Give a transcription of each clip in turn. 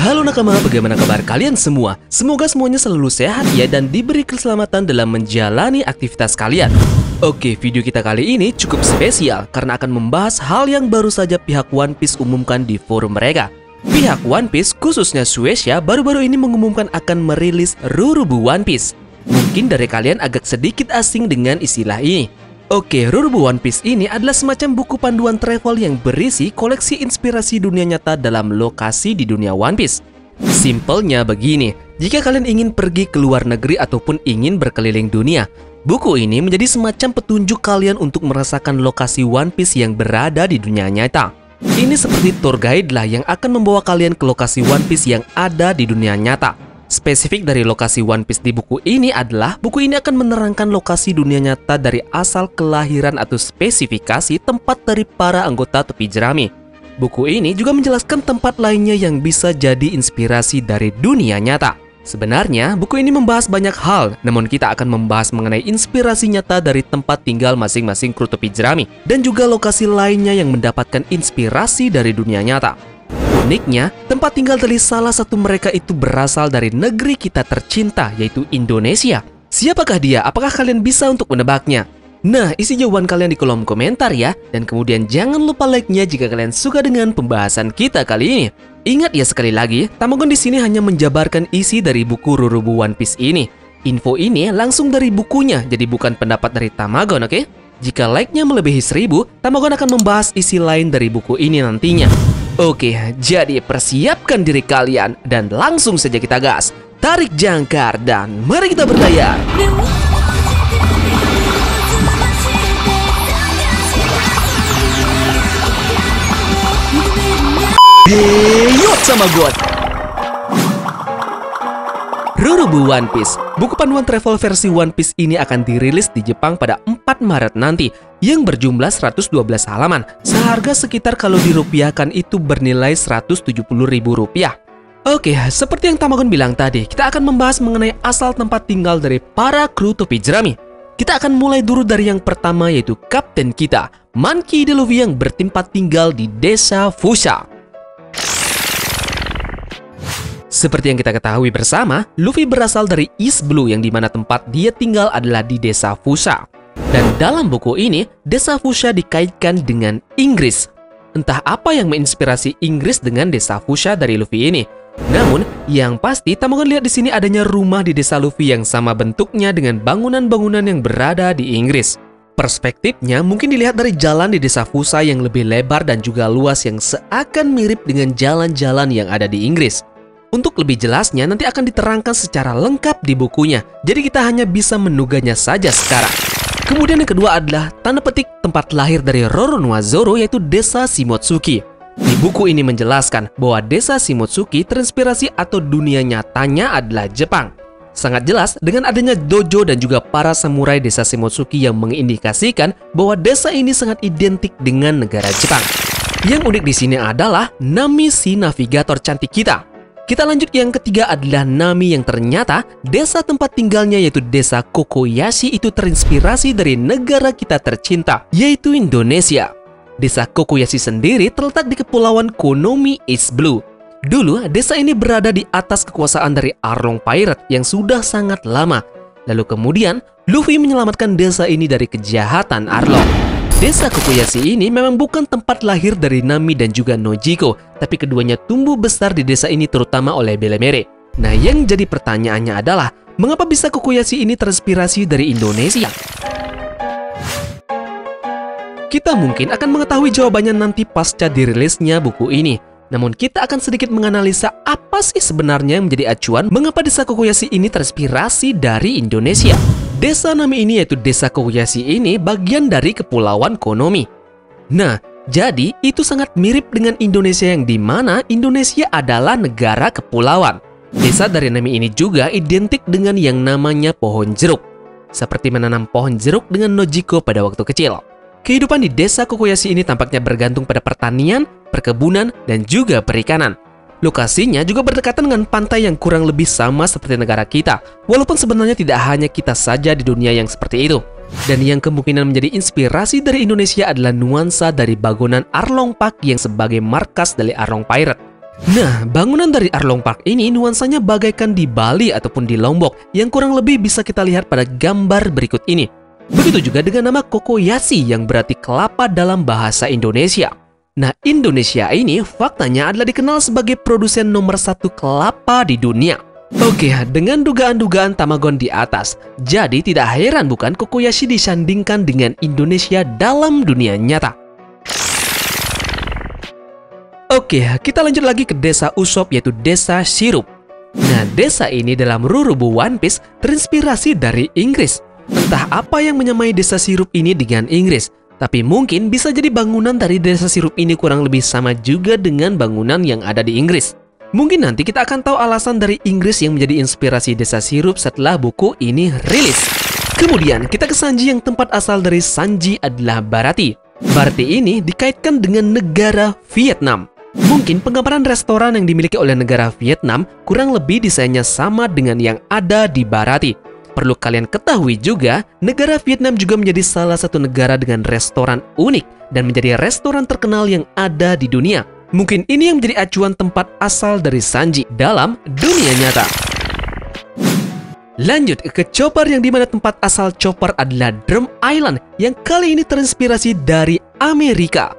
Halo nakama, bagaimana kabar kalian semua? Semoga semuanya selalu sehat ya dan diberi keselamatan dalam menjalani aktivitas kalian. Oke, video kita kali ini cukup spesial karena akan membahas hal yang baru saja pihak One Piece umumkan di forum mereka. Pihak One Piece, khususnya Shueisha, baru-baru ini mengumumkan akan merilis Rurobu One Piece. Mungkin dari kalian agak sedikit asing dengan istilah ini. Oke, Rurobu One Piece ini adalah semacam buku panduan travel yang berisi koleksi inspirasi dunia nyata dalam lokasi di dunia One Piece. Simpelnya begini, jika kalian ingin pergi ke luar negeri ataupun ingin berkeliling dunia, buku ini menjadi semacam petunjuk kalian untuk merasakan lokasi One Piece yang berada di dunia nyata. Ini seperti tour guide lah yang akan membawa kalian ke lokasi One Piece yang ada di dunia nyata. Spesifik dari lokasi One Piece di buku ini adalah buku ini akan menerangkan lokasi dunia nyata dari asal kelahiran atau spesifikasi tempat dari para anggota topi jerami. Buku ini juga menjelaskan tempat lainnya yang bisa jadi inspirasi dari dunia nyata. Sebenarnya, buku ini membahas banyak hal, namun kita akan membahas mengenai inspirasi nyata dari tempat tinggal masing-masing kru topi jerami dan juga lokasi lainnya yang mendapatkan inspirasi dari dunia nyata. Uniknya, tempat tinggal dari salah satu mereka itu berasal dari negeri kita tercinta, yaitu Indonesia. Siapakah dia? Apakah kalian bisa untuk menebaknya? Nah, isi jawaban kalian di kolom komentar ya. Dan kemudian jangan lupa like-nya jika kalian suka dengan pembahasan kita kali ini. Ingat ya sekali lagi, Tamagon di sini hanya menjabarkan isi dari buku Rurobu One Piece ini. Info ini langsung dari bukunya, jadi bukan pendapat dari Tamagon, oke? Jika like-nya melebihi 1000, Tamagon akan membahas isi lain dari buku ini nantinya. Oke, jadi persiapkan diri kalian dan langsung saja kita gas. Tarik jangkar dan mari kita berlayar. Heyot sama God. Rurobu One Piece, buku panduan travel versi One Piece ini akan dirilis di Jepang pada 4 Maret nanti, yang berjumlah 112 halaman, seharga sekitar kalau dirupiahkan itu bernilai Rp170.000. Oke, seperti yang Tamagon bilang tadi, kita akan membahas mengenai asal tempat tinggal dari para kru topi jerami. Kita akan mulai dulu dari yang pertama, yaitu kapten kita, Monkey D. Luffy yang bertempat tinggal di desa Fushia. Seperti yang kita ketahui bersama, Luffy berasal dari East Blue yang dimana tempat dia tinggal adalah di desa Fushia. Dan dalam buku ini, desa Fushia dikaitkan dengan Inggris. Entah apa yang menginspirasi Inggris dengan desa Fushia dari Luffy ini. Namun, yang pasti Tamagon lihat di sini adanya rumah di desa Luffy yang sama bentuknya dengan bangunan-bangunan yang berada di Inggris. Perspektifnya mungkin dilihat dari jalan di desa Fushia yang lebih lebar dan juga luas yang seakan mirip dengan jalan-jalan yang ada di Inggris. Untuk lebih jelasnya nanti akan diterangkan secara lengkap di bukunya, jadi kita hanya bisa menuganya saja sekarang. Kemudian yang kedua adalah tanda petik tempat lahir dari Roronoa Zoro, yaitu desa Shimotsuki. Di buku ini menjelaskan bahwa desa Shimotsuki terinspirasi atau dunia nyatanya adalah Jepang. Sangat jelas dengan adanya dojo dan juga para samurai desa Shimotsuki yang mengindikasikan bahwa desa ini sangat identik dengan negara Jepang. Yang unik di sini adalah Nami si navigator cantik kita. Kita lanjut, yang ketiga adalah Nami yang ternyata desa tempat tinggalnya yaitu desa Kokoyashi itu terinspirasi dari negara kita tercinta, yaitu Indonesia. Desa Kokoyashi sendiri terletak di kepulauan Konomi East Blue. Dulu, desa ini berada di atas kekuasaan dari Arlong Pirate yang sudah sangat lama. Lalu kemudian, Luffy menyelamatkan desa ini dari kejahatan Arlong. Desa Kokoyashi ini memang bukan tempat lahir dari Nami dan juga Nojiko, tapi keduanya tumbuh besar di desa ini terutama oleh Belemere. Nah, yang jadi pertanyaannya adalah, mengapa bisa Kokoyashi ini terinspirasi dari Indonesia? Kita mungkin akan mengetahui jawabannya nanti pasca dirilisnya buku ini. Namun kita akan sedikit menganalisa apa sih sebenarnya yang menjadi acuan mengapa desa Kokoyashi ini terinspirasi dari Indonesia. Desa Nami ini yaitu desa Kokoyashi ini bagian dari kepulauan Konomi. Nah, jadi itu sangat mirip dengan Indonesia yang dimana Indonesia adalah negara kepulauan. Desa dari Nami ini juga identik dengan yang namanya pohon jeruk. Seperti menanam pohon jeruk dengan Nojiko pada waktu kecil. Kehidupan di desa Kokoyashi ini tampaknya bergantung pada pertanian, perkebunan, dan juga perikanan. Lokasinya juga berdekatan dengan pantai yang kurang lebih sama seperti negara kita, walaupun sebenarnya tidak hanya kita saja di dunia yang seperti itu. Dan yang kemungkinan menjadi inspirasi dari Indonesia adalah nuansa dari bangunan Arlong Park yang sebagai markas dari Arlong Pirate. Nah, bangunan dari Arlong Park ini nuansanya bagaikan di Bali ataupun di Lombok yang kurang lebih bisa kita lihat pada gambar berikut ini. Begitu juga dengan nama Kokoyashi yang berarti kelapa dalam bahasa Indonesia. Nah, Indonesia ini faktanya adalah dikenal sebagai produsen nomor 1 kelapa di dunia. Oke, dengan dugaan-dugaan Tamagon di atas, jadi tidak heran bukan Kokoyashi disandingkan dengan Indonesia dalam dunia nyata. Oke, kita lanjut lagi ke desa Usopp yaitu desa Sirup. Nah, desa ini dalam Rurubu One Piece terinspirasi dari Inggris. Entah apa yang menyamai desa Sirup ini dengan Inggris, tapi mungkin bisa jadi bangunan dari desa Sirup ini kurang lebih sama juga dengan bangunan yang ada di Inggris. Mungkin nanti kita akan tahu alasan dari Inggris yang menjadi inspirasi desa Sirup setelah buku ini rilis. Kemudian kita ke Sanji yang tempat asal dari Sanji adalah Barati. Barati ini dikaitkan dengan negara Vietnam. Mungkin penggambaran restoran yang dimiliki oleh negara Vietnam kurang lebih desainnya sama dengan yang ada di Barati. Perlu kalian ketahui juga, negara Vietnam juga menjadi salah satu negara dengan restoran unik dan menjadi restoran terkenal yang ada di dunia. Mungkin ini yang menjadi acuan tempat asal dari Sanji dalam dunia nyata. Lanjut ke Chopper yang dimana tempat asal Chopper adalah Drum Island yang kali ini terinspirasi dari Amerika.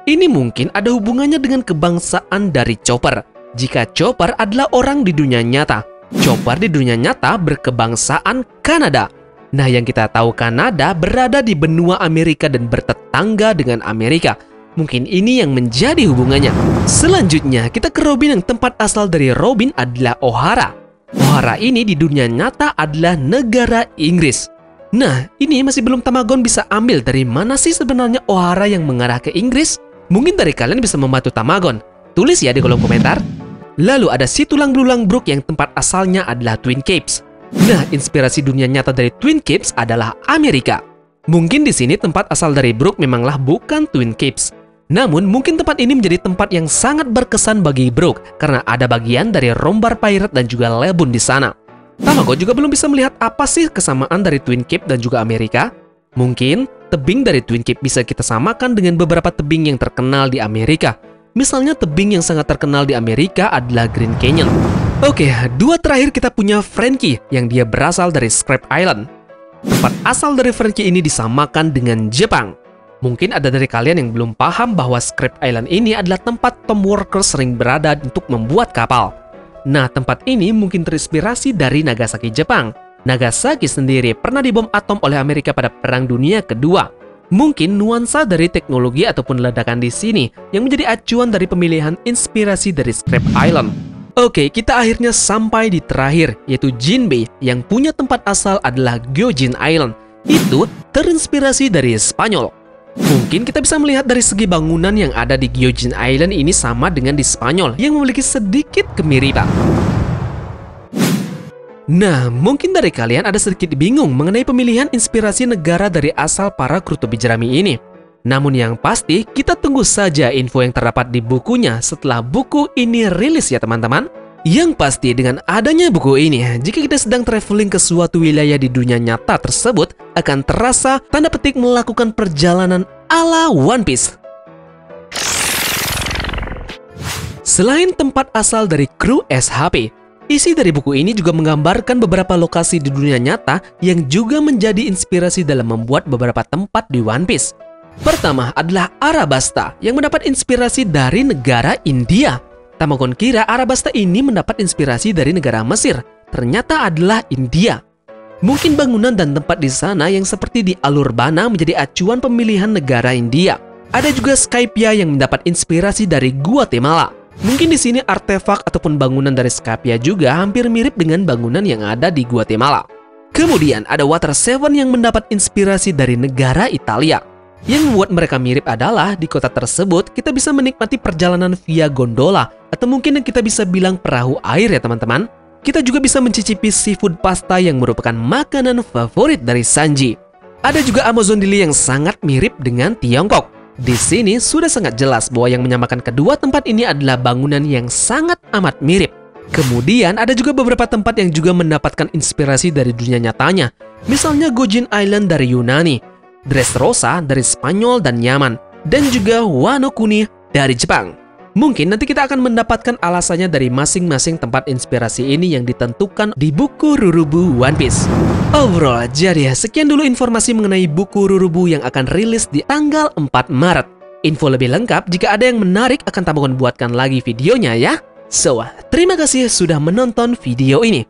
Ini mungkin ada hubungannya dengan kebangsaan dari Chopper. Jika Chopper adalah orang di dunia nyata, Chopper di dunia nyata berkebangsaan Kanada. Nah, yang kita tahu Kanada berada di benua Amerika dan bertetangga dengan Amerika. Mungkin ini yang menjadi hubungannya. Selanjutnya, kita ke Robin yang tempat asal dari Robin adalah O'Hara. O'Hara ini di dunia nyata adalah negara Inggris. Nah, ini masih belum Tamagon bisa ambil dari mana sih sebenarnya O'Hara yang mengarah ke Inggris? Mungkin dari kalian bisa membantu Tamagon. Tulis ya di kolom komentar. Lalu ada si tulang belulang Brook yang tempat asalnya adalah Twin Capes. Nah, inspirasi dunia nyata dari Twin Capes adalah Amerika. Mungkin di sini tempat asal dari Brook memanglah bukan Twin Capes. Namun, mungkin tempat ini menjadi tempat yang sangat berkesan bagi Brook karena ada bagian dari Rombar Pirate dan juga Lebon di sana. Tamagon juga belum bisa melihat apa sih kesamaan dari Twin Cape dan juga Amerika. Mungkin tebing dari Twin Cape bisa kita samakan dengan beberapa tebing yang terkenal di Amerika. Misalnya tebing yang sangat terkenal di Amerika adalah Grand Canyon. Oke, dua terakhir kita punya Frankie yang dia berasal dari Scrap Island. Tempat asal dari Frankie ini disamakan dengan Jepang. Mungkin ada dari kalian yang belum paham bahwa Scrap Island ini adalah tempat Tom Walker sering berada untuk membuat kapal. Nah, tempat ini mungkin terinspirasi dari Nagasaki, Jepang. Nagasaki sendiri pernah dibom atom oleh Amerika pada Perang Dunia Kedua. Mungkin nuansa dari teknologi ataupun ledakan di sini yang menjadi acuan dari pemilihan inspirasi dari Scrap Island. Oke, kita akhirnya sampai di terakhir, yaitu Jinbei yang punya tempat asal adalah Gyojin Island. Itu terinspirasi dari Spanyol. Mungkin kita bisa melihat dari segi bangunan yang ada di Gyojin Island ini sama dengan di Spanyol yang memiliki sedikit kemiripan. Nah, mungkin dari kalian ada sedikit bingung mengenai pemilihan inspirasi negara dari asal para kru topi jerami ini. Namun yang pasti, kita tunggu saja info yang terdapat di bukunya setelah buku ini rilis ya teman-teman. Yang pasti dengan adanya buku ini, jika kita sedang traveling ke suatu wilayah di dunia nyata tersebut, akan terasa tanda petik melakukan perjalanan ala One Piece. Selain tempat asal dari kru SHP, isi dari buku ini juga menggambarkan beberapa lokasi di dunia nyata yang juga menjadi inspirasi dalam membuat beberapa tempat di One Piece. Pertama adalah Arabasta yang mendapat inspirasi dari negara India. Tamagon kira Arabasta ini mendapat inspirasi dari negara Mesir. Ternyata adalah India. Mungkin bangunan dan tempat di sana yang seperti di Alurbana menjadi acuan pemilihan negara India. Ada juga Skypia yang mendapat inspirasi dari Guatemala. Mungkin di sini artefak ataupun bangunan dari Skypia juga hampir mirip dengan bangunan yang ada di Guatemala. Kemudian ada Water Seven yang mendapat inspirasi dari negara Italia. Yang membuat mereka mirip adalah di kota tersebut kita bisa menikmati perjalanan via gondola atau mungkin yang kita bisa bilang perahu air ya teman-teman. Kita juga bisa mencicipi seafood pasta yang merupakan makanan favorit dari Sanji. Ada juga Amazon Dili yang sangat mirip dengan Tiongkok. Di sini sudah sangat jelas bahwa yang menyamakan kedua tempat ini adalah bangunan yang sangat amat mirip. Kemudian ada juga beberapa tempat yang juga mendapatkan inspirasi dari dunia nyatanya. Misalnya Gojin Island dari Yunani, Dressrosa dari Spanyol dan Yaman, dan juga Wano Kuni dari Jepang. Mungkin nanti kita akan mendapatkan alasannya dari masing-masing tempat inspirasi ini yang ditentukan di buku Rurubu One Piece. Overall, jadi sekian dulu informasi mengenai buku Rurubu yang akan rilis di tanggal 4 Maret. Info lebih lengkap jika ada yang menarik akan Tamukun buatkan lagi videonya ya. So, terima kasih sudah menonton video ini.